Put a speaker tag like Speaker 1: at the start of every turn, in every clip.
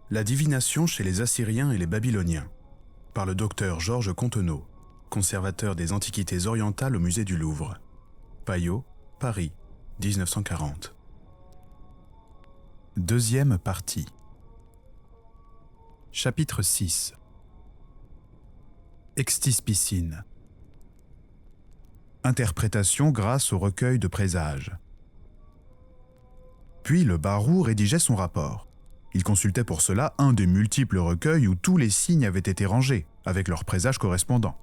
Speaker 1: La divination chez les Assyriens et les Babyloniens, par le docteur Georges Contenot, conservateur des antiquités orientales au musée du Louvre. Payot, Paris, 1940. Deuxième partie. Chapitre 6. Extispicine. Interprétation grâce au recueil de présages. Puis le Barou rédigeait son rapport. Il consultait pour cela un des multiples recueils où tous les signes avaient été rangés, avec leurs présages correspondants.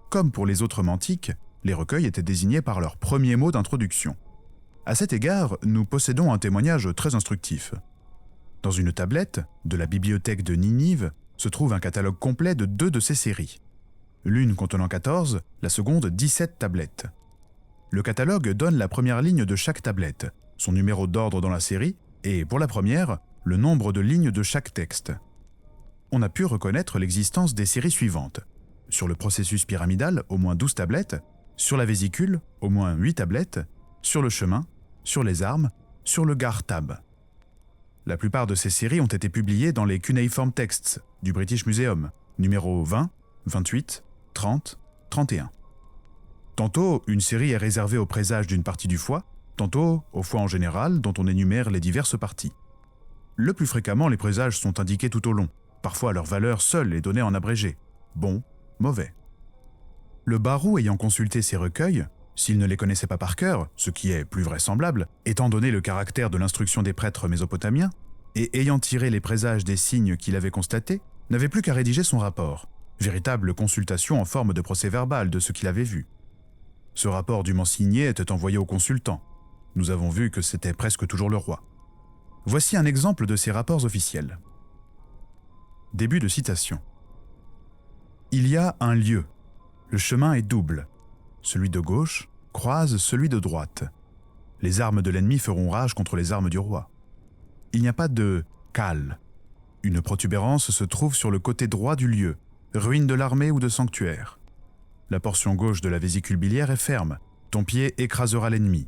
Speaker 1: Comme pour les autres mantiques, les recueils étaient désignés par leur premier mot d'introduction. À cet égard, nous possédons un témoignage très instructif. Dans une tablette de la bibliothèque de Ninive se trouve un catalogue complet de 2 de ces séries. L'une contenant 14, la seconde 17 tablettes. Le catalogue donne la première ligne de chaque tablette, son numéro d'ordre dans la série, et pour la première, le nombre de lignes de chaque texte. On a pu reconnaître l'existence des séries suivantes. Sur le processus pyramidal, au moins 12 tablettes, sur la vésicule, au moins 8 tablettes, sur le chemin, sur les armes, sur le Gartab. La plupart de ces séries ont été publiées dans les Cuneiform Texts du British Museum, numéros 20, 28, 30, 31. Tantôt, une série est réservée au présage d'une partie du foie, tantôt au foie en général, dont on énumère les diverses parties. Le plus fréquemment, les présages sont indiqués tout au long. Parfois, leur valeur seule est donnée en abrégé. Bon, mauvais. Le Barou ayant consulté ces recueils, s'il ne les connaissait pas par cœur, ce qui est plus vraisemblable, étant donné le caractère de l'instruction des prêtres mésopotamiens, et ayant tiré les présages des signes qu'il avait constatés, n'avait plus qu'à rédiger son rapport, véritable consultation en forme de procès-verbal de ce qu'il avait vu. Ce rapport dûment signé était envoyé au consultant. Nous avons vu que c'était presque toujours le roi. Voici un exemple de ces rapports officiels. Début de citation. Il y a un lieu. Le chemin est double. Celui de gauche croise celui de droite. Les armes de l'ennemi feront rage contre les armes du roi. Il n'y a pas de cale. Une protubérance se trouve sur le côté droit du lieu, ruine de l'armée ou de sanctuaire. La portion gauche de la vésicule biliaire est ferme. Ton pied écrasera l'ennemi.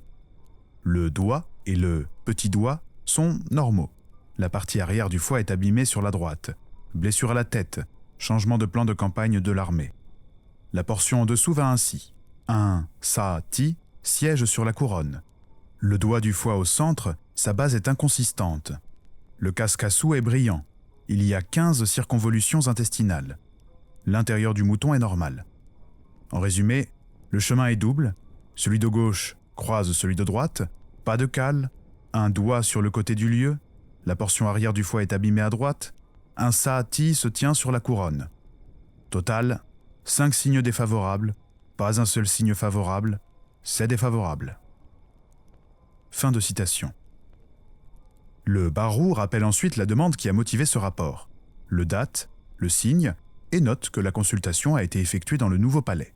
Speaker 1: Le doigt et le petit doigt sont normaux. La partie arrière du foie est abîmée sur la droite. Blessure à la tête. Changement de plan de campagne de l'armée. La portion en dessous va ainsi. Un sa-ti siège sur la couronne. Le doigt du foie au centre, sa base est inconsistante. Le casse-cassou est brillant. Il y a 15 circonvolutions intestinales. L'intérieur du mouton est normal. En résumé, le chemin est double. Celui de gauche croise celui de droite. Pas de cale. Un doigt sur le côté du lieu. La portion arrière du foie est abîmée à droite. Un sa-ti se tient sur la couronne. Total, 5 signes défavorables. Pas un seul signe favorable. C'est défavorable. Fin de citation. Le Barou rappelle ensuite la demande qui a motivé ce rapport, le date, le signe, et note que la consultation a été effectuée dans le Nouveau Palais.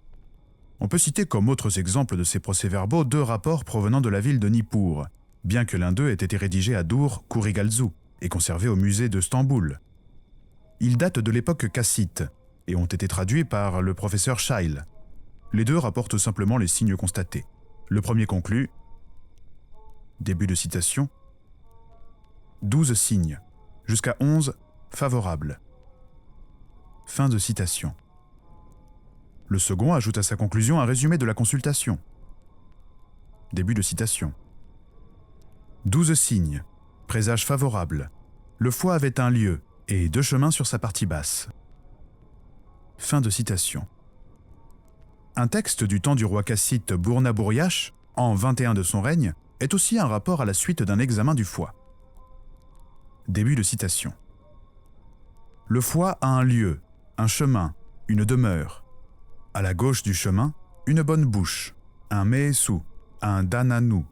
Speaker 1: On peut citer comme autres exemples de ces procès-verbaux 2 rapports provenant de la ville de Nippur, bien que l'un d'eux ait été rédigé à Dur Kurigalzu et conservé au musée de Stamboul. Ils datent de l'époque cassite et ont été traduits par le professeur Scheil. Les 2 rapportent simplement les signes constatés. Le premier conclut, début de citation, 12 signes, jusqu'à 11 favorables. Fin de citation. Le second ajoute à sa conclusion un résumé de la consultation. Début de citation. 12 signes, présage favorable. Le foie avait un lieu et 2 chemins sur sa partie basse. Fin de citation. Un texte du temps du roi cassite Bourna-Bouriache, an 21 de son règne, est aussi un rapport à la suite d'un examen du foie. Début de citation. Le foie a un lieu, un chemin, une demeure. À la gauche du chemin, une bonne bouche, un meessou, un dananou.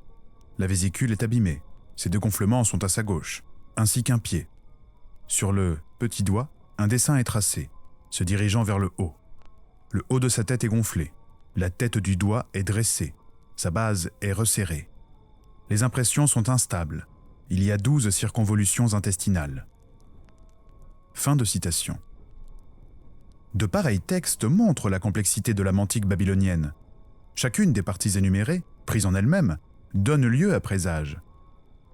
Speaker 1: La vésicule est abîmée. Ses 2 gonflements sont à sa gauche, ainsi qu'un pied. Sur le petit doigt, un dessin est tracé, se dirigeant vers le haut. Le haut de sa tête est gonflé. La tête du doigt est dressée. Sa base est resserrée. Les impressions sont instables. Il y a 12 circonvolutions intestinales. Fin de citation. De pareils textes montrent la complexité de la mantique babylonienne. Chacune des parties énumérées, prise en elle-même, donne lieu à présage.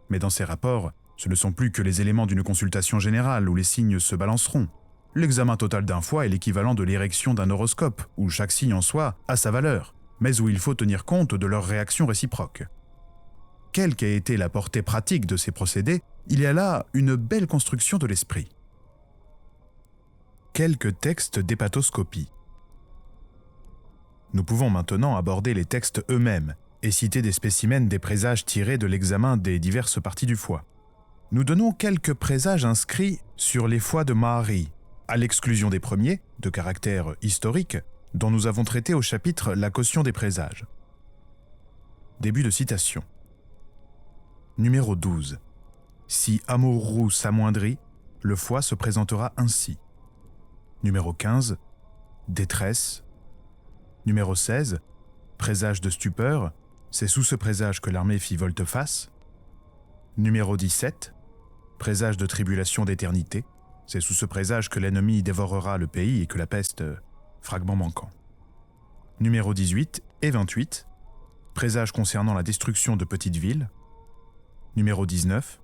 Speaker 1: Mais dans ces rapports, Ce ne sont plus que les éléments d'une consultation générale où les signes se balanceront. L'examen total d'un foie est l'équivalent de l'érection d'un horoscope, où chaque signe en soi a sa valeur, mais où il faut tenir compte de leurs réactions réciproques. Quelle qu'ait été la portée pratique de ces procédés, il y a là une belle construction de l'esprit. Quelques textes d'hépatoscopie. Nous pouvons maintenant aborder les textes eux-mêmes et citer des spécimens des présages tirés de l'examen des diverses parties du foie. Nous donnons quelques présages inscrits sur les foies de Mahari, à l'exclusion des premiers, de caractère historique, dont nous avons traité au chapitre La caution des présages. Début de citation. Numéro 12. Si Amorou s'amoindrit, le foie se présentera ainsi. Numéro 15. Détresse. Numéro 16. Présage de stupeur, c'est sous ce présage que l'armée fit volte-face. Numéro 17. Présage de tribulation d'éternité, c'est sous ce présage que l'ennemi dévorera le pays et que la peste, fragment manquant. Numéro 18 et 28. Présage concernant la destruction de petites villes. Numéro 19.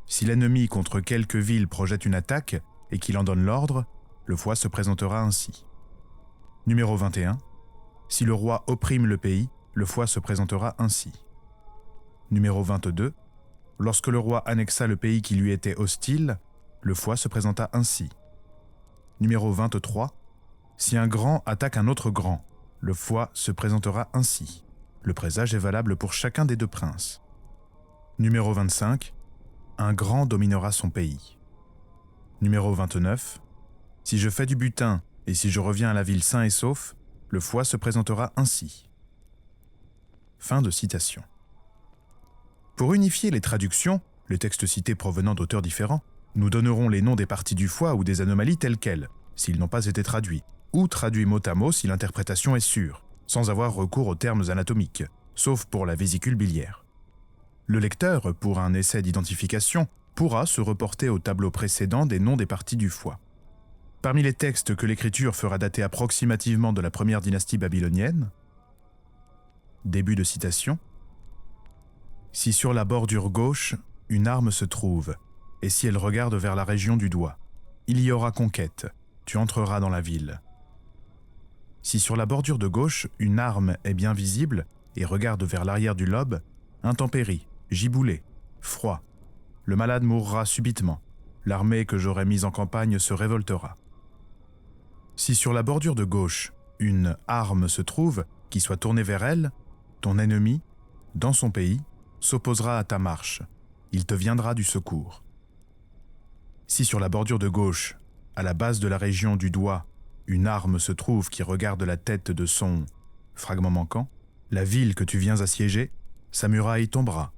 Speaker 1: Si l'ennemi contre quelque ville projette une attaque et qu'il en donne l'ordre, le foie se présentera ainsi. Numéro 21. Si le roi opprime le pays, le foie se présentera ainsi. Numéro 22. Lorsque le roi annexa le pays qui lui était hostile, le foie se présenta ainsi. Numéro 23. Si un grand attaque un autre grand, le foie se présentera ainsi. Le présage est valable pour chacun des deux princes. Numéro 25. Un grand dominera son pays. Numéro 29. Si je fais du butin et si je reviens à la ville sain et sauf, le foie se présentera ainsi. Fin de citation. Pour unifier les traductions, les textes cités provenant d'auteurs différents, nous donnerons les noms des parties du foie ou des anomalies telles quelles, s'ils n'ont pas été traduits, ou traduits mot à mot si l'interprétation est sûre, sans avoir recours aux termes anatomiques, sauf pour la vésicule biliaire. Le lecteur, pour un essai d'identification, pourra se reporter au tableau précédent des noms des parties du foie. Parmi les textes que l'écriture fera dater approximativement de la première dynastie babylonienne, début de citation, « Si sur la bordure gauche, une arme se trouve, et si elle regarde vers la région du doigt, il y aura conquête, tu entreras dans la ville. Si sur la bordure de gauche, une arme est bien visible et regarde vers l'arrière du lobe, intempérie, giboulée, froid, le malade mourra subitement, l'armée que j'aurai mise en campagne se révoltera. Si sur la bordure de gauche, une arme se trouve qui soit tournée vers elle, ton ennemi, dans son pays, s'opposera à ta marche, il te viendra du secours. Si sur la bordure de gauche, à la base de la région du doigt, une arme se trouve qui regarde la tête de son fragment manquant, la ville que tu viens assiéger, sa muraille tombera.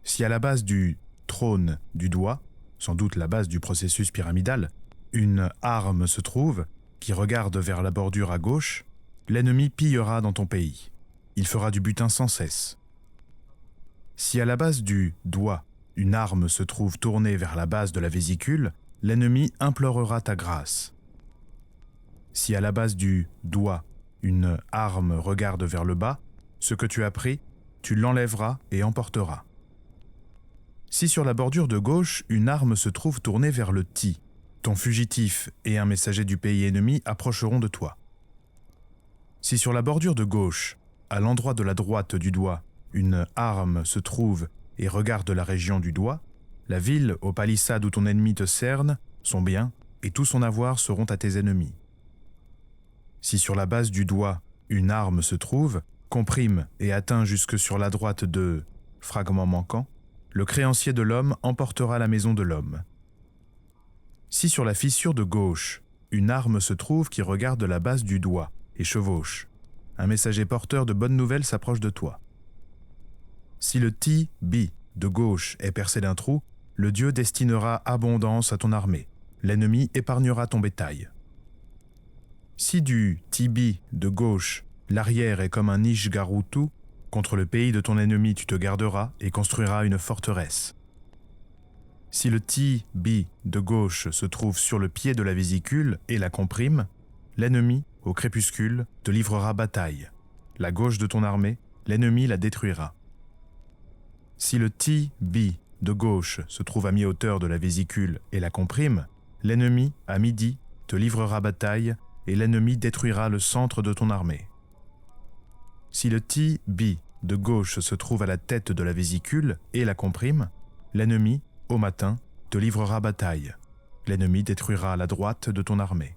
Speaker 1: Si à la base du trône du doigt, sans doute la base du processus pyramidal, une arme se trouve qui regarde vers la bordure à gauche, l'ennemi pillera dans ton pays. Il fera du butin sans cesse. Si à la base du doigt, une arme se trouve tournée vers la base de la vésicule, l'ennemi implorera ta grâce. Si à la base du doigt, une arme regarde vers le bas, ce que tu as pris, tu l'enlèveras et emporteras. Si sur la bordure de gauche, une arme se trouve tournée vers le ti, ton fugitif et un messager du pays ennemi approcheront de toi. Si sur la bordure de gauche, à l'endroit de la droite du doigt, une arme se trouve et regarde la région du doigt, la ville aux palissades où ton ennemi te cerne, son bien et tout son avoir seront à tes ennemis. Si sur la base du doigt, une arme se trouve, comprime et atteint jusque sur la droite de fragment manquant, le créancier de l'homme emportera la maison de l'homme. Si sur la fissure de gauche, une arme se trouve qui regarde la base du doigt et chevauche, un messager porteur de bonnes nouvelles s'approche de toi. Si le ti-bi de gauche est percé d'un trou, le Dieu destinera abondance à ton armée, l'ennemi épargnera ton bétail. Si du ti-bi de gauche, l'arrière est comme un Ishgarutu, contre le pays de ton ennemi tu te garderas et construiras une forteresse. Si le ti-bi de gauche se trouve sur le pied de la vésicule et la comprime, l'ennemi, au crépuscule, te livrera bataille. La gauche de ton armée, l'ennemi la détruira. Si le ti-bi de gauche, se trouve à mi-hauteur de la vésicule et la comprime, l'ennemi, à midi, te livrera bataille et l'ennemi détruira le centre de ton armée. Si le TB de gauche se trouve à la tête de la vésicule et la comprime, l'ennemi, au matin, te livrera bataille. L'ennemi détruira la droite de ton armée.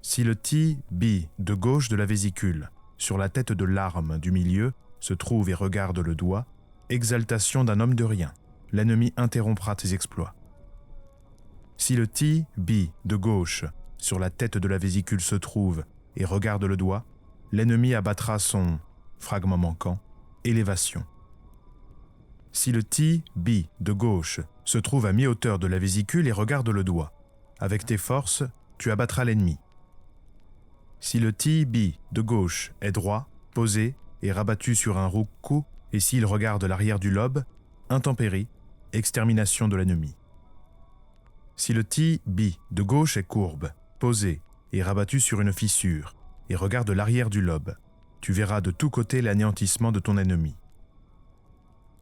Speaker 1: Si le TB de gauche de la vésicule, sur la tête de l'arme du milieu, se trouve et regarde le doigt, exaltation d'un homme de rien, l'ennemi interrompra tes exploits. Si le TB de gauche, sur la tête de la vésicule se trouve et regarde le doigt, l'ennemi abattra son fragment manquant, élévation. Si le TB de gauche se trouve à mi-hauteur de la vésicule et regarde le doigt, avec tes forces, tu abattras l'ennemi. Si le TB de gauche est droit, posé et rabattu sur un rukku, et s'il regarde l'arrière du lobe, intempérie, extermination de l'ennemi. Si le TB de gauche est courbe, posé et rabattu sur une fissure, et regarde l'arrière du lobe, tu verras de tous côtés l'anéantissement de ton ennemi.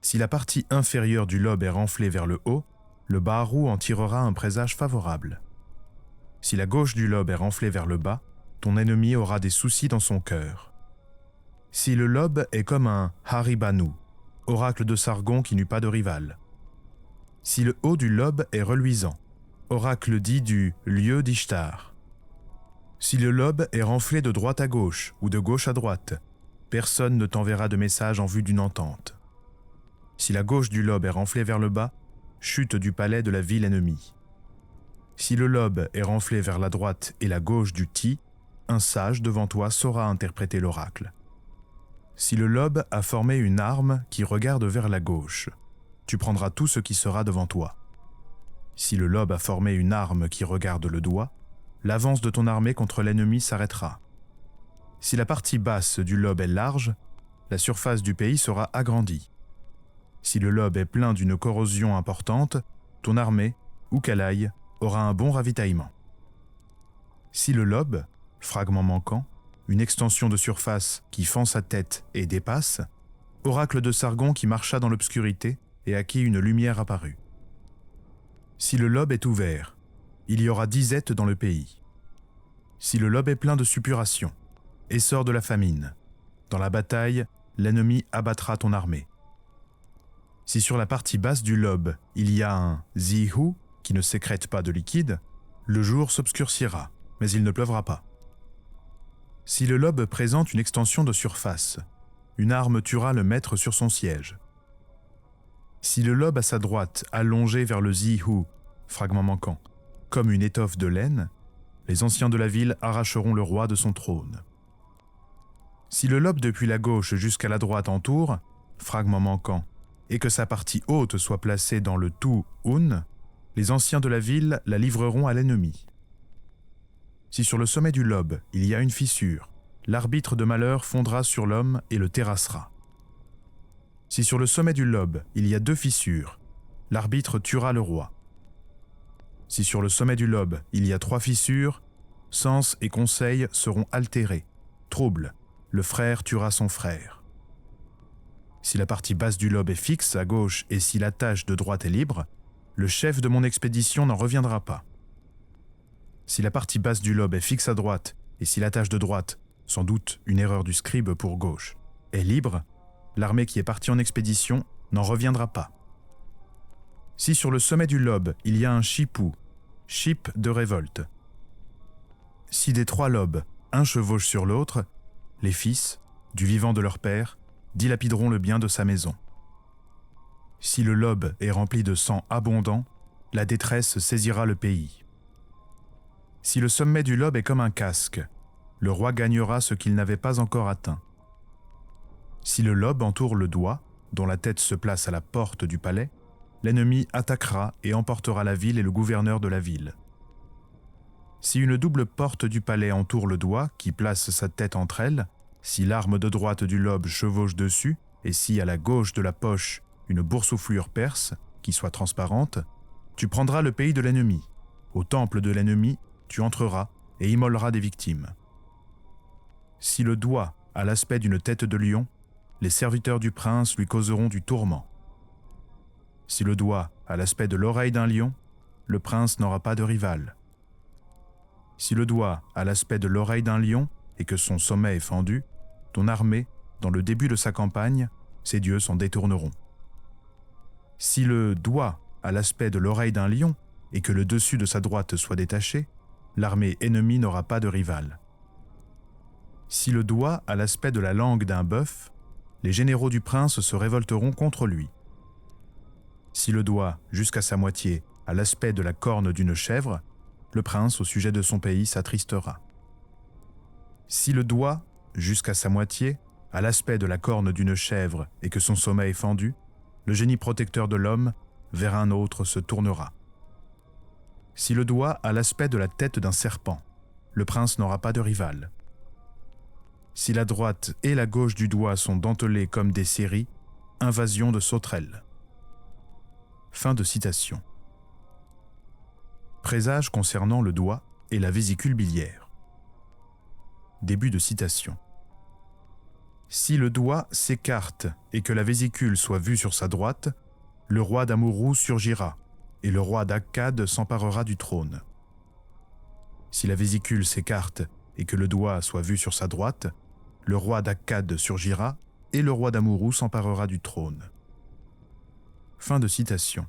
Speaker 1: Si la partie inférieure du lobe est renflée vers le haut, le Baharou en tirera un présage favorable. Si la gauche du lobe est renflée vers le bas, ton ennemi aura des soucis dans son cœur. Si le lobe est comme un Haribanu, oracle de Sargon qui n'eut pas de rival. Si le haut du lobe est reluisant, oracle dit du lieu d'Ishtar. Si le lobe est renflé de droite à gauche ou de gauche à droite, personne ne t'enverra de message en vue d'une entente. Si la gauche du lobe est renflée vers le bas, chute du palais de la ville ennemie. Si le lobe est renflé vers la droite et la gauche du ti, un sage devant toi saura interpréter l'oracle. Si le lobe a formé une arme qui regarde vers la gauche, tu prendras tout ce qui sera devant toi. Si le lobe a formé une arme qui regarde le doigt, l'avance de ton armée contre l'ennemi s'arrêtera. Si la partie basse du lobe est large, la surface du pays sera agrandie. Si le lobe est plein d'une corrosion importante, ton armée, où qu'elle aille, aura un bon ravitaillement. Si le lobe, fragment manquant, une extension de surface qui fend sa tête et dépasse, oracle de Sargon qui marcha dans l'obscurité et à qui une lumière apparut. Si le lobe est ouvert, il y aura disette dans le pays. Si le lobe est plein de suppuration, essor de la famine, dans la bataille, l'ennemi abattra ton armée. Si sur la partie basse du lobe, il y a un zihu qui ne sécrète pas de liquide, le jour s'obscurcira, mais il ne pleuvra pas. Si le lobe présente une extension de surface, une arme tuera le maître sur son siège. Si le lobe à sa droite, allongé vers le zihu, fragment manquant, comme une étoffe de laine, les anciens de la ville arracheront le roi de son trône. Si le lobe depuis la gauche jusqu'à la droite entoure, fragment manquant, et que sa partie haute soit placée dans le tu-un, les anciens de la ville la livreront à l'ennemi. Si sur le sommet du lobe il y a une fissure, l'arbitre de malheur fondra sur l'homme et le terrassera. Si sur le sommet du lobe il y a 2 fissures, l'arbitre tuera le roi. Si sur le sommet du lobe il y a 3 fissures, sens et conseil seront altérés, trouble, le frère tuera son frère. Si la partie basse du lobe est fixe à gauche et si l'attache de droite est libre, le chef de mon expédition n'en reviendra pas. Si la partie basse du lobe est fixe à droite et si l'attache de droite, sans doute une erreur du scribe pour gauche, est libre, l'armée qui est partie en expédition n'en reviendra pas. Si sur le sommet du lobe il y a un chipou, chip de révolte. Si des 3 lobes, un chevauche sur l'autre, les fils, du vivant de leur père, dilapideront le bien de sa maison. Si le lobe est rempli de sang abondant, la détresse saisira le pays. Si le sommet du lobe est comme un casque, le roi gagnera ce qu'il n'avait pas encore atteint. Si le lobe entoure le doigt, dont la tête se place à la porte du palais, l'ennemi attaquera et emportera la ville et le gouverneur de la ville. Si une double porte du palais entoure le doigt, qui place sa tête entre elles, si l'arme de droite du lobe chevauche dessus, et si à la gauche de la poche une boursouflure perce, qui soit transparente, tu prendras le pays de l'ennemi. Au temple de l'ennemi, tu entreras et immoleras des victimes. Si le doigt a l'aspect d'une tête de lion, les serviteurs du prince lui causeront du tourment. Si le doigt a l'aspect de l'oreille d'un lion, le prince n'aura pas de rival. Si le doigt a l'aspect de l'oreille d'un lion et que son sommet est fendu, ton armée, dans le début de sa campagne, ses dieux s'en détourneront. Si le doigt a l'aspect de l'oreille d'un lion et que le dessus de sa droite soit détaché, l'armée ennemie n'aura pas de rival. Si le doigt a l'aspect de la langue d'un bœuf, les généraux du prince se révolteront contre lui. Si le doigt, jusqu'à sa moitié, a l'aspect de la corne d'une chèvre, le prince au sujet de son pays s'attristera. Si le doigt, jusqu'à sa moitié, a l'aspect de la corne d'une chèvre et que son sommet est fendu, le génie protecteur de l'homme vers un autre se tournera. Si le doigt a l'aspect de la tête d'un serpent, le prince n'aura pas de rival. Si la droite et la gauche du doigt sont dentelées comme des séries, invasion de sauterelles. Fin de citation. Présage concernant le doigt et la vésicule biliaire. Début de citation. Si le doigt s'écarte et que la vésicule soit vue sur sa droite, le roi d'Amurru surgira, et le roi d'Akkad s'emparera du trône. Si la vésicule s'écarte et que le doigt soit vu sur sa droite, le roi d'Akkad surgira, et le roi d'Amurru s'emparera du trône. Fin de citation.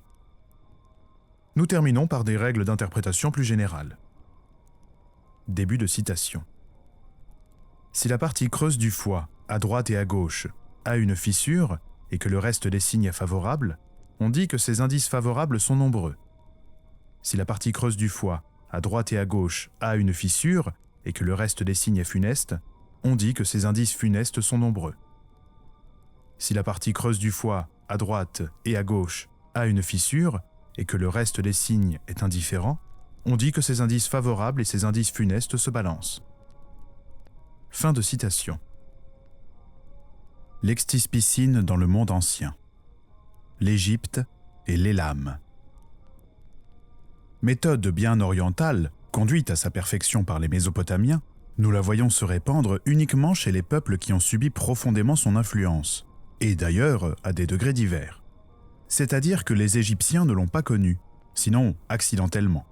Speaker 1: Nous terminons par des règles d'interprétation plus générales. Début de citation. Si la partie creuse du foie, à droite et à gauche, a une fissure et que le reste des signes est favorable, on dit que ces indices favorables sont nombreux. Si la partie creuse du foie, à droite et à gauche, a une fissure et que le reste des signes est funeste, on dit que ces indices funestes sont nombreux. Si la partie creuse du foie, à droite et à gauche, a une fissure et que le reste des signes est indifférent, on dit que ces indices favorables et ces indices funestes se balancent. Fin de citation. L'extispicine dans le monde ancien. L'Égypte et l'Élam. Méthode bien orientale, conduite à sa perfection par les Mésopotamiens, nous la voyons se répandre uniquement chez les peuples qui ont subi profondément son influence, et d'ailleurs à des degrés divers. C'est-à-dire que les Égyptiens ne l'ont pas connue, sinon accidentellement.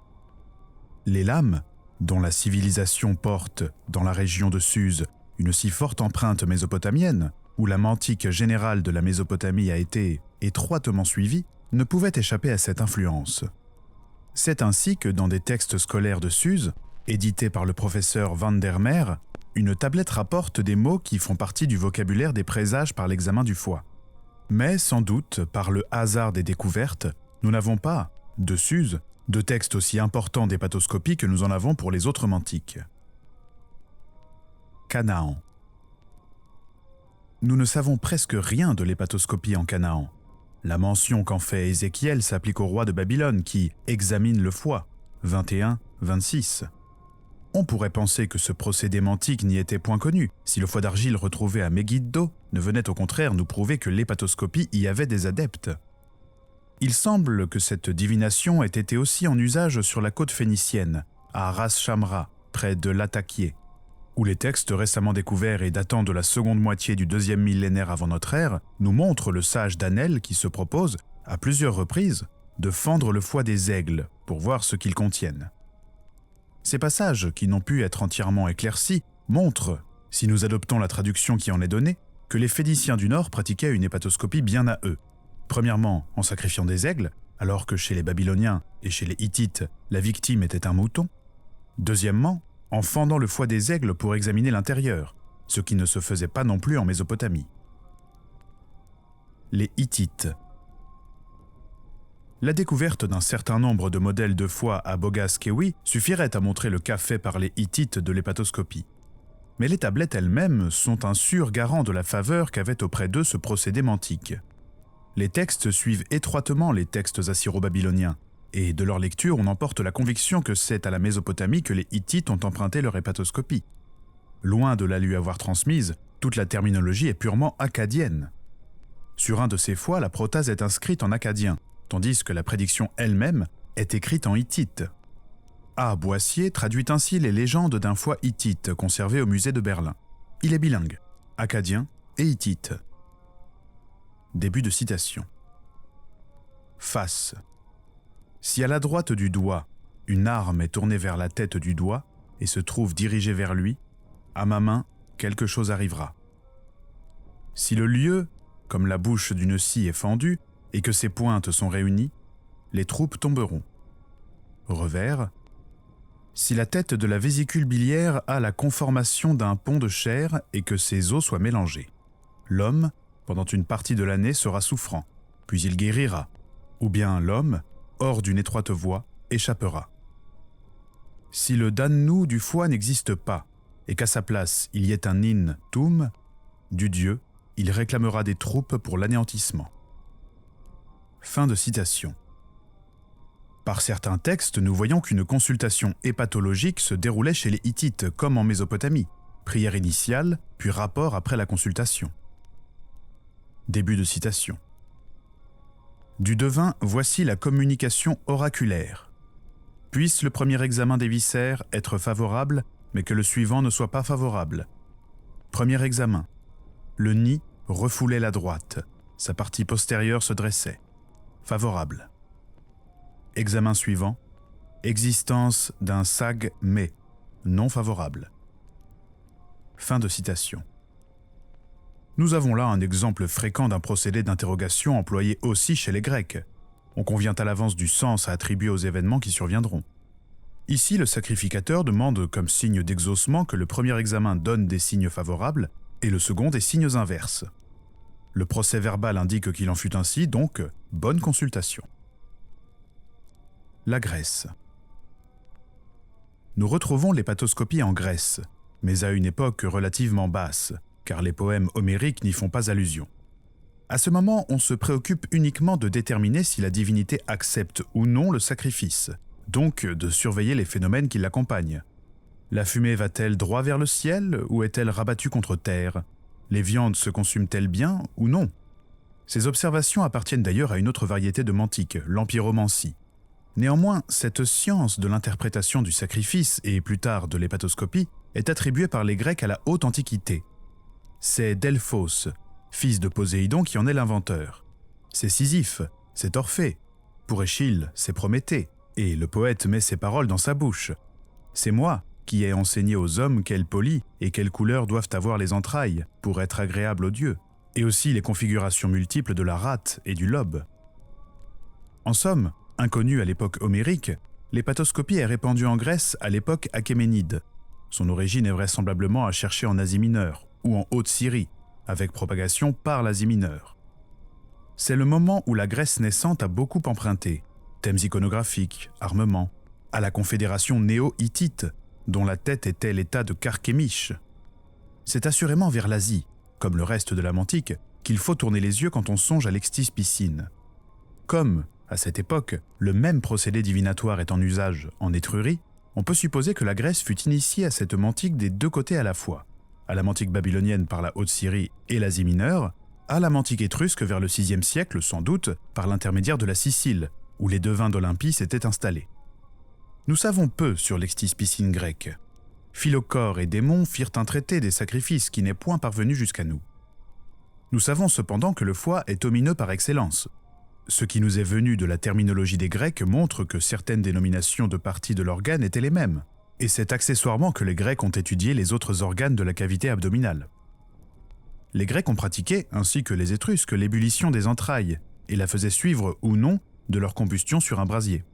Speaker 1: L'Élam, dont la civilisation porte, dans la région de Suse, une si forte empreinte mésopotamienne, où la mantique générale de la Mésopotamie a été étroitement suivie, ne pouvait échapper à cette influence. C'est ainsi que dans des textes scolaires de Suse, édités par le professeur Van der Meer, une tablette rapporte des mots qui font partie du vocabulaire des présages par l'examen du foie. Mais sans doute, par le hasard des découvertes, nous n'avons pas, de Suse, de textes aussi importants d'hépatoscopie que nous en avons pour les autres mantiques. Canaan. Nous ne savons presque rien de l'hépatoscopie en Canaan. La mention qu'en fait Ézéchiel s'applique au roi de Babylone qui examine le foie, 21-26. On pourrait penser que ce procédé mantique n'y était point connu, si le foie d'argile retrouvé à Megiddo ne venait au contraire nous prouver que l'hépatoscopie y avait des adeptes. Il semble que cette divination ait été aussi en usage sur la côte phénicienne, à Ras Shamra, près de Latakié, où les textes récemment découverts et datant de la seconde moitié du 2e millénaire avant notre ère nous montrent le sage Danel qui se propose, à plusieurs reprises, de fendre le foie des aigles pour voir ce qu'ils contiennent. Ces passages, qui n'ont pu être entièrement éclaircis, montrent, si nous adoptons la traduction qui en est donnée, que les Phéniciens du Nord pratiquaient une hépatoscopie bien à eux. Premièrement, en sacrifiant des aigles, alors que chez les Babyloniens et chez les Hittites, la victime était un mouton. Deuxièmement, en fendant le foie des aigles pour examiner l'intérieur, ce qui ne se faisait pas non plus en Mésopotamie. Les Hittites. La découverte d'un certain nombre de modèles de foie à Boghaz-Kéoui suffirait à montrer le cas fait par les Hittites de l'hépatoscopie. Mais les tablettes elles-mêmes sont un sûr garant de la faveur qu'avait auprès d'eux ce procédé mantique. Les textes suivent étroitement les textes assyro-babyloniens, et de leur lecture on emporte la conviction que c'est à la Mésopotamie que les Hittites ont emprunté leur hépatoscopie. Loin de la lui avoir transmise, toute la terminologie est purement akkadienne. Sur un de ces foies, la protase est inscrite en akkadien, tandis que la prédiction elle-même est écrite en hittite. A. Boissier traduit ainsi les légendes d'un foie hittite conservé au musée de Berlin. Il est bilingue, akkadien et hittite. Début de citation. face. Si à la droite du doigt, une arme est tournée vers la tête du doigt et se trouve dirigée vers lui, à ma main, quelque chose arrivera. Si le lieu, comme la bouche d'une scie est fendue et que ses pointes sont réunies, les troupes tomberont. Revers. Si la tête de la vésicule biliaire a la conformation d'un pont de chair et que ses os soient mélangés, l'homme, pendant une partie de l'année, sera souffrant, puis il guérira, ou bien l'homme, hors d'une étroite voie, échappera. Si le dannou du foie n'existe pas, et qu'à sa place il y ait un in tum, du dieu, il réclamera des troupes pour l'anéantissement. Fin de citation. Par certains textes, nous voyons qu'une consultation hépatologique se déroulait chez les Hittites comme en Mésopotamie, prière initiale, puis rapport après la consultation. Début de citation. Du devin, voici la communication oraculaire. Puisse le premier examen des viscères être favorable, mais que le suivant ne soit pas favorable. Premier examen. Le nid refoulait la droite, sa partie postérieure se dressait. Favorable. Examen suivant. Existence d'un sag mais non favorable. Fin de citation. Nous avons là un exemple fréquent d'un procédé d'interrogation employé aussi chez les Grecs. On convient à l'avance du sens à attribuer aux événements qui surviendront. Ici, le sacrificateur demande comme signe d'exaucement que le premier examen donne des signes favorables et le second des signes inverses. Le procès verbal indique qu'il en fut ainsi, donc bonne consultation. La Grèce. Nous retrouvons l'hépatoscopie en Grèce, mais à une époque relativement basse, car les poèmes homériques n'y font pas allusion. À ce moment, on se préoccupe uniquement de déterminer si la divinité accepte ou non le sacrifice, donc de surveiller les phénomènes qui l'accompagnent. La fumée va-t-elle droit vers le ciel ou est-elle rabattue contre terre? Les viandes se consument-elles bien ou non? Ces observations appartiennent d'ailleurs à une autre variété de mantique, l'empyromancie. Néanmoins, cette science de l'interprétation du sacrifice et plus tard de l'hépatoscopie est attribuée par les Grecs à la haute antiquité. C'est Delphos, fils de Poséidon, qui en est l'inventeur. C'est Sisyphe, c'est Orphée. Pour Échille, c'est Prométhée, et le poète met ses paroles dans sa bouche. C'est moi qui ai enseigné aux hommes quelle polie et quelle couleur doivent avoir les entrailles pour être agréables aux dieux, et aussi les configurations multiples de la rate et du lobe. En somme, inconnue à l'époque homérique, l'hépatoscopie est répandue en Grèce à l'époque achéménide. Son origine est vraisemblablement à chercher en Asie mineure ou en Haute-Syrie, avec propagation par l'Asie mineure. C'est le moment où la Grèce naissante a beaucoup emprunté, thèmes iconographiques, armements, à la confédération néo-hittite, dont la tête était l'État de Carchemish. C'est assurément vers l'Asie, comme le reste de la mantique, qu'il faut tourner les yeux quand on songe à l'extise Piscine. Comme, à cette époque, le même procédé divinatoire est en usage en Étrurie, on peut supposer que la Grèce fut initiée à cette mantique des deux côtés à la fois, à la mantique babylonienne par la Haute-Syrie et l'Asie mineure, à la mantique étrusque vers le VIe siècle, sans doute, par l'intermédiaire de la Sicile, où les devins d'Olympie s'étaient installés. Nous savons peu sur l'extise Piscine grecque. Philocore et Démon firent un traité des sacrifices qui n'est point parvenu jusqu'à nous. Nous savons cependant que le foie est omineux par excellence. Ce qui nous est venu de la terminologie des Grecs montre que certaines dénominations de parties de l'organe étaient les mêmes, et c'est accessoirement que les Grecs ont étudié les autres organes de la cavité abdominale. Les Grecs ont pratiqué, ainsi que les Étrusques, l'ébullition des entrailles, et la faisaient suivre ou non de leur combustion sur un brasier.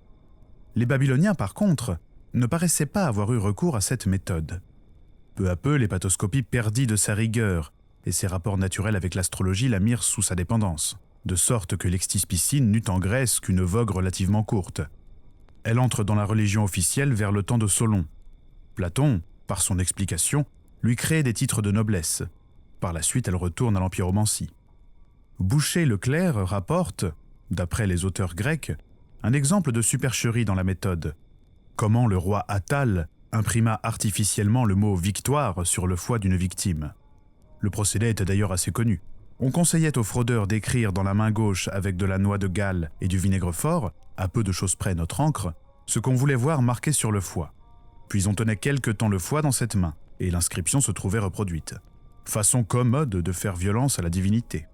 Speaker 1: Les Babyloniens, par contre, ne paraissaient pas avoir eu recours à cette méthode. Peu à peu, l'hépatoscopie perdit de sa rigueur, et ses rapports naturels avec l'astrologie la mirent sous sa dépendance, de sorte que l'extise Piscine n'eut en Grèce qu'une vogue relativement courte. Elle entre dans la religion officielle vers le temps de Solon. Platon, par son explication, lui crée des titres de noblesse. Par la suite, elle retourne à l'empyromancie. Boucher-Leclerc rapporte, d'après les auteurs grecs, un exemple de supercherie dans la méthode. Comment le roi Attal imprima artificiellement le mot « victoire » sur le foie d'une victime. Le procédé était d'ailleurs assez connu. On conseillait aux fraudeurs d'écrire dans la main gauche avec de la noix de Galles et du vinaigre fort, à peu de choses près notre encre, ce qu'on voulait voir marqué sur le foie. Puis on tenait quelque temps le foie dans cette main, et l'inscription se trouvait reproduite. Façon commode de faire violence à la divinité.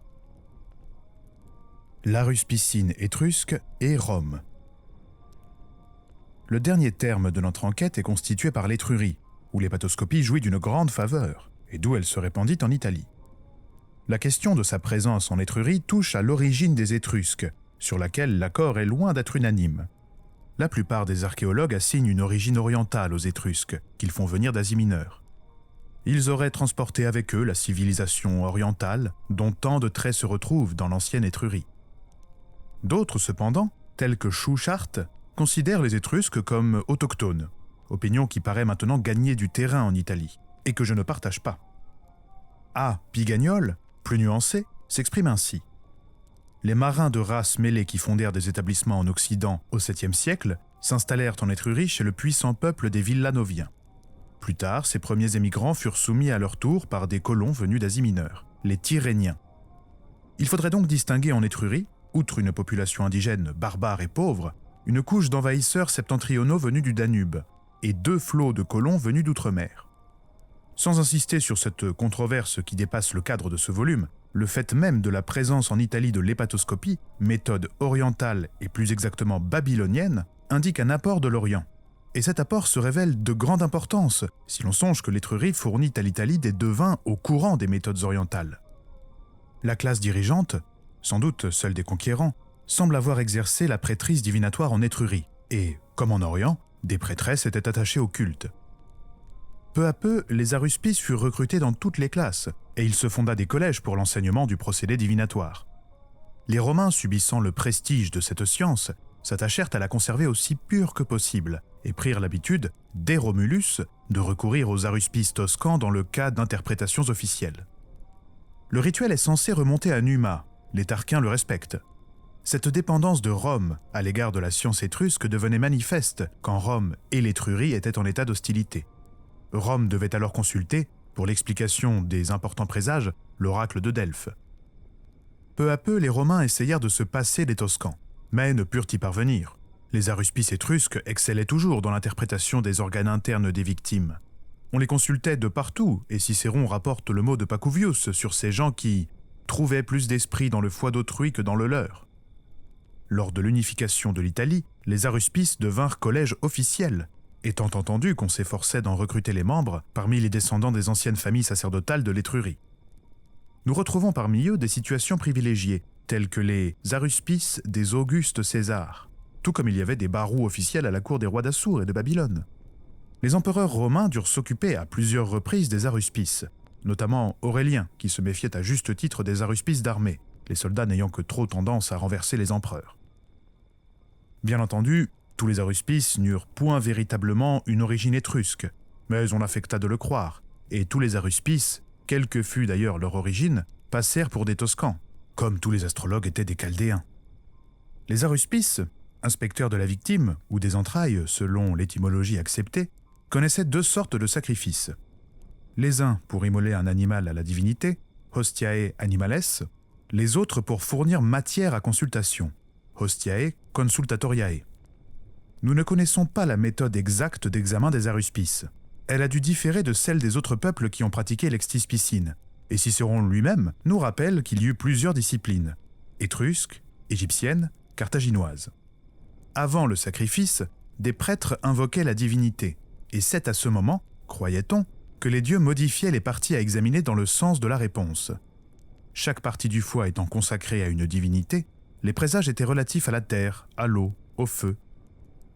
Speaker 1: l'aruspicine étrusque et Rome. Le dernier terme de notre enquête est constitué par l'Étrurie, où l'hépatoscopie jouit d'une grande faveur, et d'où elle se répandit en Italie. La question de sa présence en Étrurie touche à l'origine des Étrusques, sur laquelle l'accord est loin d'être unanime. La plupart des archéologues assignent une origine orientale aux Étrusques, qu'ils font venir d'Asie mineure. Ils auraient transporté avec eux la civilisation orientale, dont tant de traits se retrouvent dans l'ancienne Étrurie. D'autres, cependant, tels que Schuchart, considèrent les Étrusques comme autochtones, opinion qui paraît maintenant gagner du terrain en Italie, et que je ne partage pas. A. Pigagnol, plus nuancé, s'exprime ainsi. Les marins de race mêlée qui fondèrent des établissements en Occident au 7e siècle s'installèrent en Étrurie chez le puissant peuple des Villanoviens. Plus tard, ces premiers émigrants furent soumis à leur tour par des colons venus d'Asie mineure, les Tyrrhéniens. Il faudrait donc distinguer en Étrurie, outre une population indigène barbare et pauvre, une couche d'envahisseurs septentrionaux venus du Danube et 2 flots de colons venus d'outre-mer. Sans insister sur cette controverse qui dépasse le cadre de ce volume, le fait même de la présence en Italie de l'hépatoscopie, méthode orientale et plus exactement babylonienne, indique un apport de l'Orient. Et cet apport se révèle de grande importance si l'on songe que l'Étrurie fournit à l'Italie des devins au courant des méthodes orientales. La classe dirigeante, sans doute celle des conquérants, semble avoir exercé la prêtrise divinatoire en Étrurie, et, comme en Orient, des prêtresses étaient attachées au culte. Peu à peu, les aruspices furent recrutés dans toutes les classes, et il se fonda des collèges pour l'enseignement du procédé divinatoire. Les Romains, subissant le prestige de cette science, s'attachèrent à la conserver aussi pure que possible, et prirent l'habitude, dès Romulus, de recourir aux aruspices toscans dans le cas d'interprétations officielles. Le rituel est censé remonter à Numa, les Tarquins le respectent. Cette dépendance de Rome à l'égard de la science étrusque devenait manifeste quand Rome et l'Étrurie étaient en état d'hostilité. Rome devait alors consulter, pour l'explication des importants présages, l'oracle de Delphes. Peu à peu, les Romains essayèrent de se passer des Toscans, mais ne purent y parvenir. Les aruspices étrusques excellaient toujours dans l'interprétation des organes internes des victimes. On les consultait de partout, et Cicéron rapporte le mot de Pacuvius sur ces gens qui trouvaient plus d'esprit dans le foie d'autrui que dans le leur. Lors de l'unification de l'Italie, les aruspices devinrent collèges officiels, étant entendu qu'on s'efforçait d'en recruter les membres parmi les descendants des anciennes familles sacerdotales de l'Étrurie. Nous retrouvons parmi eux des situations privilégiées, telles que les aruspices des Augustes César, tout comme il y avait des barous officiels à la cour des rois d'Assour et de Babylone. Les empereurs romains durent s'occuper à plusieurs reprises des aruspices, notamment Aurélien, qui se méfiait à juste titre des aruspices d'armée, les soldats n'ayant que trop tendance à renverser les empereurs. Bien entendu, tous les aruspices n'eurent point véritablement une origine étrusque, mais on affecta de le croire, et tous les aruspices, quelle que fût d'ailleurs leur origine, passèrent pour des Toscans, comme tous les astrologues étaient des Chaldéens. Les aruspices, inspecteurs de la victime, ou des entrailles selon l'étymologie acceptée, connaissaient 2 sortes de sacrifices. Les uns pour immoler un animal à la divinité, hostiae animales, les autres pour fournir matière à consultation, hostiae consultatoriae. Nous ne connaissons pas la méthode exacte d'examen des aruspices. Elle a dû différer de celle des autres peuples qui ont pratiqué l'extispicine, et Cicéron lui-même nous rappelle qu'il y eut plusieurs disciplines, étrusques, égyptiennes, carthaginoises. Avant le sacrifice, des prêtres invoquaient la divinité, et c'est à ce moment, croyait-on, que les dieux modifiaient les parties à examiner dans le sens de la réponse. Chaque partie du foie étant consacrée à une divinité, les présages étaient relatifs à la terre, à l'eau, au feu.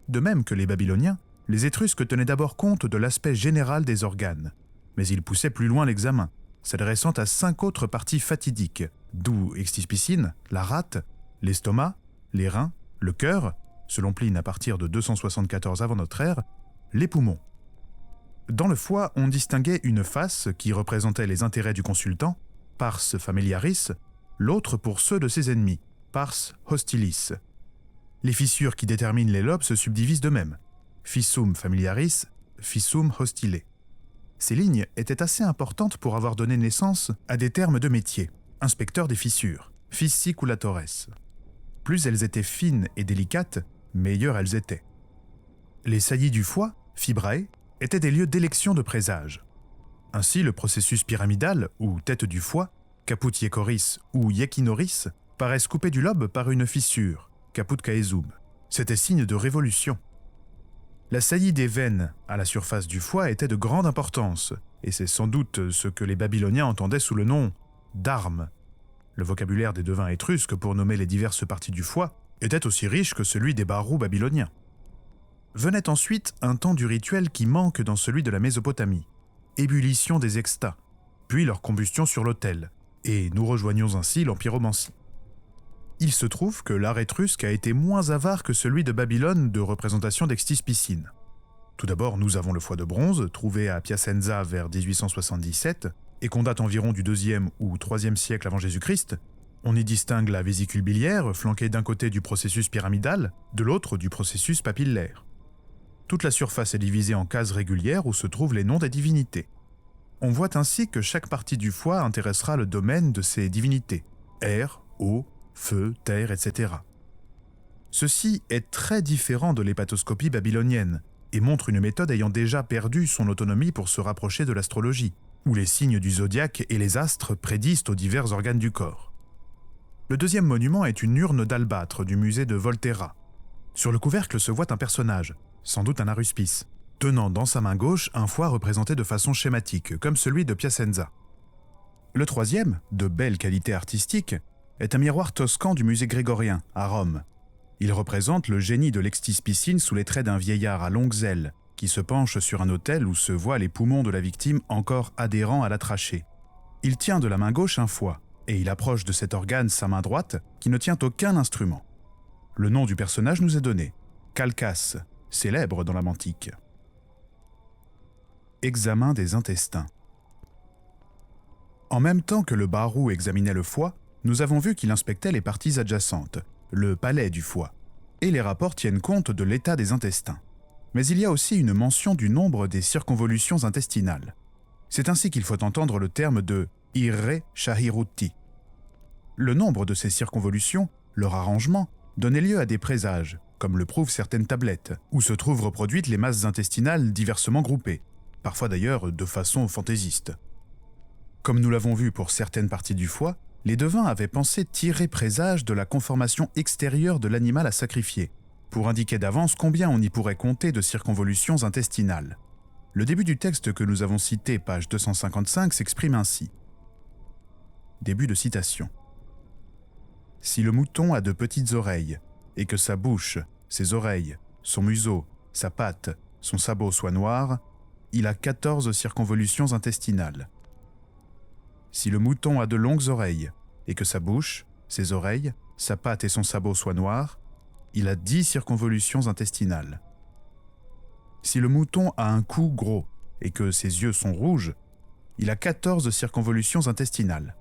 Speaker 1: De même que les Babyloniens, les Étrusques tenaient d'abord compte de l'aspect général des organes, mais ils poussaient plus loin l'examen, s'adressant à 5 autres parties fatidiques, d'où extispicine, la rate, l'estomac, les reins, le cœur, selon Pline à partir de 274 avant notre ère, les poumons. Dans le foie, on distinguait une face qui représentait les intérêts du consultant, pars familiaris, l'autre pour ceux de ses ennemis, pars hostilis. Les fissures qui déterminent les lobes se subdivisent d'eux-mêmes, fissum familiaris, fissum hostile. Ces lignes étaient assez importantes pour avoir donné naissance à des termes de métier, inspecteur des fissures, fissiculatores. Plus elles étaient fines et délicates, meilleures elles étaient. Les saillies du foie, fibrae, étaient des lieux d'élection de présages. Ainsi, le processus pyramidal, ou tête du foie, caput iecoris ou iechinoris, paraissent coupés du lobe par une fissure, caput caesum. C'était signe de révolution. La saillie des veines à la surface du foie était de grande importance, et c'est sans doute ce que les Babyloniens entendaient sous le nom d'armes. Le vocabulaire des devins étrusques pour nommer les diverses parties du foie était aussi riche que celui des barous babyloniens. Venait ensuite un temps du rituel qui manque dans celui de la Mésopotamie, ébullition des extats, puis leur combustion sur l'autel, et nous rejoignons ainsi l'empiromancie. Il se trouve que l'art étrusque a été moins avare que celui de Babylone de représentation d'extis piscine. Tout d'abord, nous avons le foie de bronze, trouvé à Piacenza vers 1877, et qu'on date environ du 2e ou 3e siècle avant Jésus-Christ. On y distingue la vésicule biliaire, flanquée d'un côté du processus pyramidal, de l'autre du processus papillaire. Toute la surface est divisée en cases régulières où se trouvent les noms des divinités. On voit ainsi que chaque partie du foie intéressera le domaine de ces divinités, air, eau, feu, terre, etc. Ceci est très différent de l'hépatoscopie babylonienne et montre une méthode ayant déjà perdu son autonomie pour se rapprocher de l'astrologie, où les signes du zodiaque et les astres prédisent aux divers organes du corps. Le deuxième monument est une urne d'albâtre du musée de Volterra. Sur le couvercle se voit un personnage, sans doute un aruspice, tenant dans sa main gauche un foie représenté de façon schématique, comme celui de Piacenza. Le troisième, de belle qualité artistique, est un miroir toscan du musée grégorien, à Rome. Il représente le génie de l'extis piscine sous les traits d'un vieillard à longues ailes, qui se penche sur un autel où se voient les poumons de la victime encore adhérents à la trachée. Il tient de la main gauche un foie, et il approche de cet organe sa main droite, qui ne tient aucun instrument. Le nom du personnage nous est donné, Calcas, célèbre dans la Mantique. Examen des intestins. En même temps que le barou examinait le foie, nous avons vu qu'il inspectait les parties adjacentes, le palais du foie, et les rapports tiennent compte de l'état des intestins. Mais il y a aussi une mention du nombre des circonvolutions intestinales. C'est ainsi qu'il faut entendre le terme de « irre shahiruti ». Le nombre de ces circonvolutions, leur arrangement, donnait lieu à des présages, comme le prouvent certaines tablettes, où se trouvent reproduites les masses intestinales diversement groupées, parfois d'ailleurs de façon fantaisiste. Comme nous l'avons vu pour certaines parties du foie, les devins avaient pensé tirer présage de la conformation extérieure de l'animal à sacrifier, pour indiquer d'avance combien on y pourrait compter de circonvolutions intestinales. Le début du texte que nous avons cité, page 255, s'exprime ainsi. Début de citation. « Si le mouton a de petites oreilles, et que sa bouche, ses oreilles, son museau, sa patte, son sabot soient noirs, il a 14 circonvolutions intestinales. Si le mouton a de longues oreilles, et que sa bouche, ses oreilles, sa patte et son sabot soient noirs, il a 10 circonvolutions intestinales. Si le mouton a un cou gros, et que ses yeux sont rouges, il a 14 circonvolutions intestinales.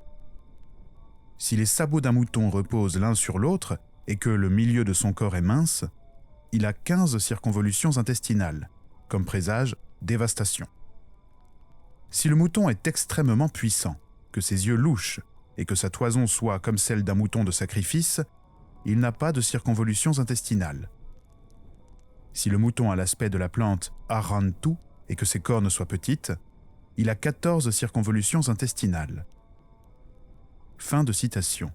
Speaker 1: Si les sabots d'un mouton reposent l'un sur l'autre, et que le milieu de son corps est mince, il a 15 circonvolutions intestinales, comme présage dévastation. Si le mouton est extrêmement puissant, que ses yeux louchent, et que sa toison soit comme celle d'un mouton de sacrifice, il n'a pas de circonvolutions intestinales. Si le mouton a l'aspect de la plante Arantu, et que ses cornes soient petites, il a 14 circonvolutions intestinales. Fin de citation.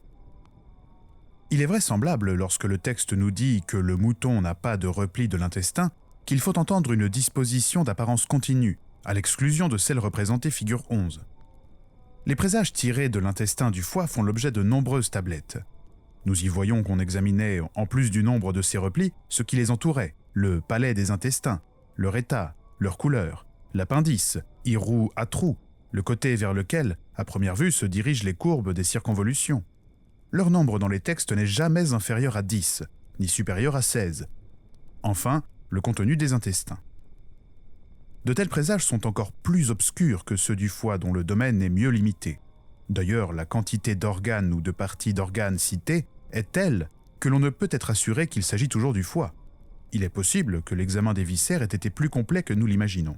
Speaker 1: Il est vraisemblable, lorsque le texte nous dit que le mouton n'a pas de repli de l'intestin, qu'il faut entendre une disposition d'apparence continue, à l'exclusion de celle représentée figure 11. Les présages tirés de l'intestin du foie font l'objet de nombreuses tablettes. Nous y voyons qu'on examinait, en plus du nombre de ces replis, ce qui les entourait, le palais des intestins, leur état, leur couleur, l'appendice, iru atru, le côté vers lequel, à première vue, se dirigent les courbes des circonvolutions. Leur nombre dans les textes n'est jamais inférieur à 10, ni supérieur à 16. Enfin, le contenu des intestins. De tels présages sont encore plus obscurs que ceux du foie dont le domaine est mieux limité. D'ailleurs, la quantité d'organes ou de parties d'organes citées est telle que l'on ne peut être assuré qu'il s'agit toujours du foie. Il est possible que l'examen des viscères ait été plus complet que nous l'imaginons.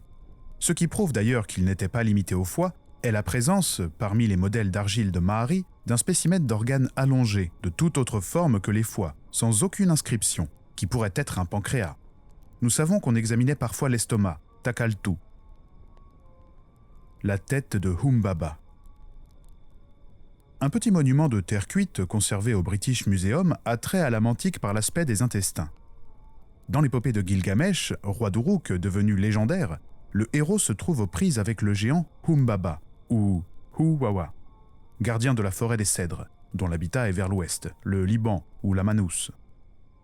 Speaker 1: Ce qui prouve d'ailleurs qu'il n'était pas limité au foie est la présence, parmi les modèles d'argile de Mahari, d'un spécimen d'organes allongés de toute autre forme que les foies, sans aucune inscription, qui pourrait être un pancréas. Nous savons qu'on examinait parfois l'estomac, Takaltu, la tête de Humbaba. Un petit monument de terre cuite conservé au British Museum a trait à la mantique par l'aspect des intestins. Dans l'épopée de Gilgamesh, roi d'Uruk devenu légendaire, le héros se trouve aux prises avec le géant Humbaba, ou Huwawa, gardien de la forêt des cèdres, dont l'habitat est vers l'ouest, le Liban ou la Manous.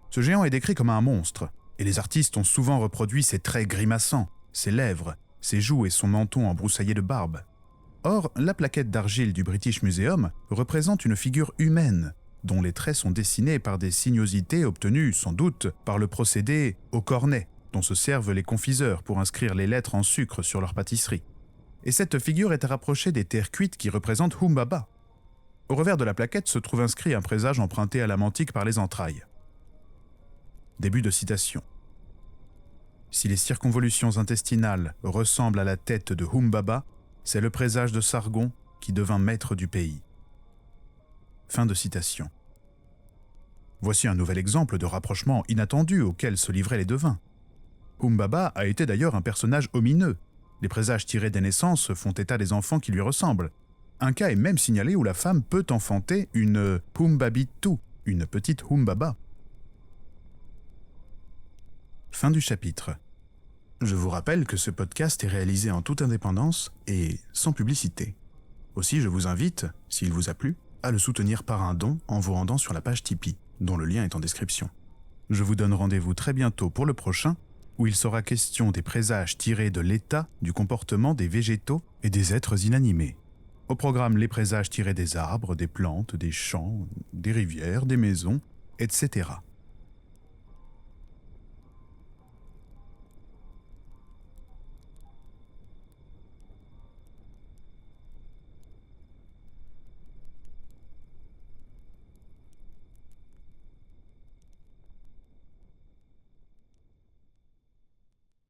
Speaker 1: Ce géant est décrit comme un monstre, et les artistes ont souvent reproduit ses traits grimaçants, ses lèvres, ses joues et son menton embroussaillé de barbe. Or, la plaquette d'argile du British Museum représente une figure humaine, dont les traits sont dessinés par des sinuosités obtenues, sans doute, par le procédé au cornet, dont se servent les confiseurs pour inscrire les lettres en sucre sur leur pâtisserie. Et cette figure est à rapprocher des terres cuites qui représentent Humbaba. Au revers de la plaquette se trouve inscrit un présage emprunté à la mantique par les entrailles. Début de citation. Si les circonvolutions intestinales ressemblent à la tête de Humbaba, c'est le présage de Sargon qui devint maître du pays. Fin de citation. Voici un nouvel exemple de rapprochement inattendu auquel se livraient les devins. Humbaba a été d'ailleurs un personnage omineux. Les présages tirés des naissances font état des enfants qui lui ressemblent. Un cas est même signalé où la femme peut enfanter une Humbabitu, une petite Humbaba. Fin du chapitre. Je vous rappelle que ce podcast est réalisé en toute indépendance et sans publicité. Aussi, je vous invite, s'il vous a plu, à le soutenir par un don en vous rendant sur la page Tipeee, dont le lien est en description. Je vous donne rendez-vous très bientôt pour le prochain, où il sera question des présages tirés de l'état du comportement des végétaux et des êtres inanimés. Au programme, les présages tirés des arbres, des plantes, des champs, des rivières, des maisons, etc.